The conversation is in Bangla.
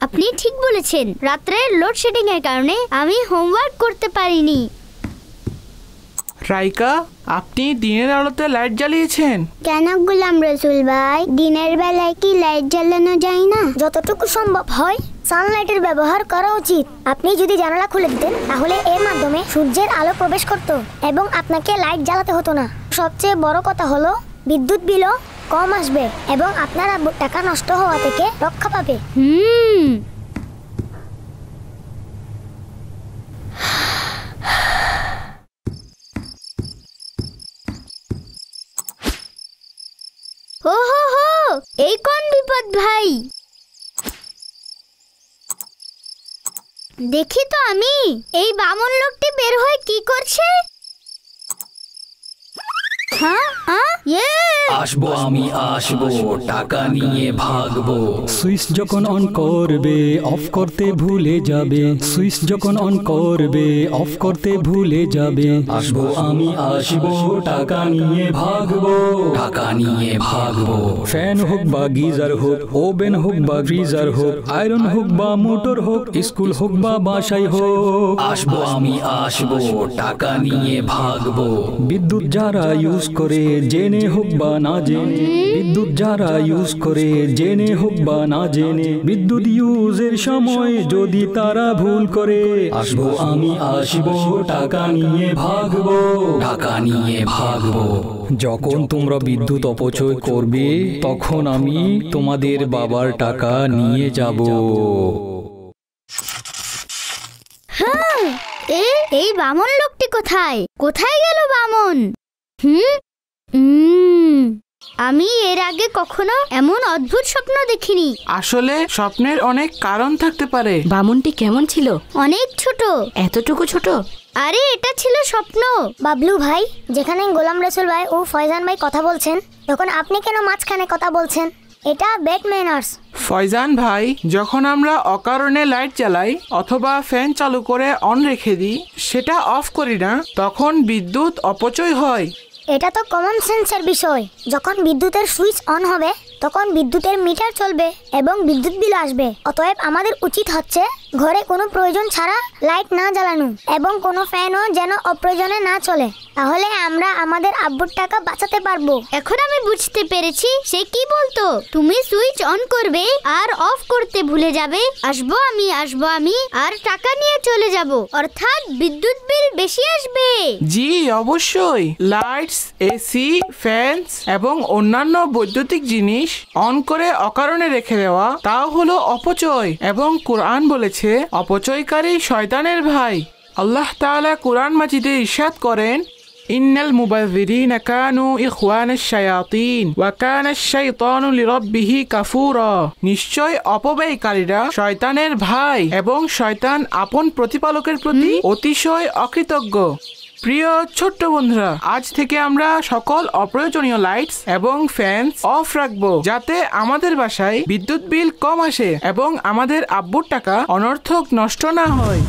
আপনি ঠিক বলেছেন, রাত্রে লোডশেডিং এর কারণে আমি হোমওয়ার্ক করতে পারিনি। রাইকা, আপনি দিনের আলোতে লাইট জ্বালিয়েছেন কেন গোলাম রসুল ভাই? দিনের বেলায় কি লাইট জ্বালানো যায় না? যতটুকু সম্ভব হয় সানলাইটের ব্যবহার করা উচিত। আপনি যদি জানালা খুলে দিতেন তাহলে এর মাধ্যমে সূর্যের আলো প্রবেশ করত এবং আপনাকে লাইট জ্বালাতে হতো না। সবচেয়ে বড় কথা হলো বিদ্যুৎ বিলও কম আসবে এবং আপনার টাকা নষ্ট হওয়া থেকে রক্ষা পাবে। ও হো হো, এই কোন বিপদ ভাই? দেখি তো আমি, এই বামন লোকটি বের হয়ে কি করছে? আসবো আমি আসবো, টাকা নিয়ে ভাগবো। সুইচ যখন অন করবে অফ করতে ভুলে যাবে, সুইচ যখন অন করবে অফ করতে ভুলে যাবে। আসবো আমি আসবো, টাকা নিয়ে ভাগবো, টাকা নিয়ে ভাগবো। ফ্যান হোক বা গিজার হোক, ওভেন হোক বা ফ্রিজার হোক, আয়রন হোক বা মোটর হোক, স্কুল হোক বা বাসায় হোক, আসবো আমি আসবো, টাকা নিয়ে ভাগবো। বিদ্যুৎ যারা ইউজ করে জেনে হোক বা না জেনে, বিদ্যুৎ যারা ইউজ করে জেনে হোক বা না জেনে, বিদ্যুৎ ইউজের সময় যদি তারা ভুল করে, আসবো আমি আসবো, টাকা নিয়ে ভাগবো, টাকা নিয়ে ভাগবো। যখন তোমরা বিদ্যুৎ অপচয় করবে তখন আমি তোমাদের বাবার টাকা নিয়ে যাব। এই বামন লোকটি কোথায়? কোথায় গেল বামন? আমি এর আগে কখনো এমন অদ্ভুত স্বপ্ন দেখিনি। আসলে স্বপ্নের অনেক কারণ থাকতে পারে। বামনটি কেমন ছিল? অনেক ছোট। এতটুকু ছোট? আরে এটা ছিল স্বপ্ন। বাবলু ভাই, যেখানে গোলাম রসুল ভাই ও ফয়জান ভাই কথা বলছেন তখন আপনি কেন মাঝখানে কথা বলছেন? এটা ব্যাড ম্যানার্স। ফয়জান ভাই, যখন আমরা অকারণে লাইট জ্বালাই অথবা ফ্যান চালু করে অন রেখে দিই, সেটা অফ করি না, তখন বিদ্যুৎ অপচয় হয়। এটা তো কমন সেন্সের বিষয়। যখন বিদ্যুতের সুইচ অন হবে তখন বিদ্যুতের মিটার চলবে এবং বিদ্যুৎ বিল আসবে। অতএব আমাদের উচিত হচ্ছে ঘরে কোনো প্রয়োজন ছাড়া লাইট না জ্বালানো এবং কোনো ফ্যানও যেন অপ্রয়োজনে না চলে। তাহলে আমরা আমাদের আব্বুর টাকা বাঁচাতে পারবো। এখন আমি বুঝতে পেরেছি সে কি বলতো। তুমি সুইচ অন করবে আর অফ করতে ভুলে যাবে, আসবো আমি আর টাকা নিয়ে চলে যাব, অর্থাৎ বিদ্যুৎ বিল বেশি আসবে। জি অবশ্যই। লাইটস, এসি, ফ্যানস এবং অন্যান্য বৈদ্যুতিক জিনিস অন করে অকারণে রেখে দেওয়া, তা হলো অপচয়। এবং কোরআন বলেছে অপচয়কারী শয়তানের ভাই। আল্লাহ তাআলা কোরআন মাজিদে ইরশাদ করেন, ইন্নাল মুবাযযিরিনা কানু ইখওয়ানাশ শায়াতিন ওয়া কানাশ শাইতানু লিরাব্বিহি কাফুরা। নিশ্চয় অপব্যয়কারীরা শয়তানের ভাই এবং শয়তান আপন প্রতিপালকের প্রতি অতিশয় অকৃতজ্ঞ। প্রিয় ছোট্ট বন্ধুরা, আজ থেকে আমরা সকল অপ্রয়োজনীয় লাইটস এবং ফ্যান অফ রাখবো, যাতে আমাদের বাসায় বিদ্যুৎ বিল কম আসে এবং আমাদের আব্বুর টাকা অনর্থক নষ্ট না হয়।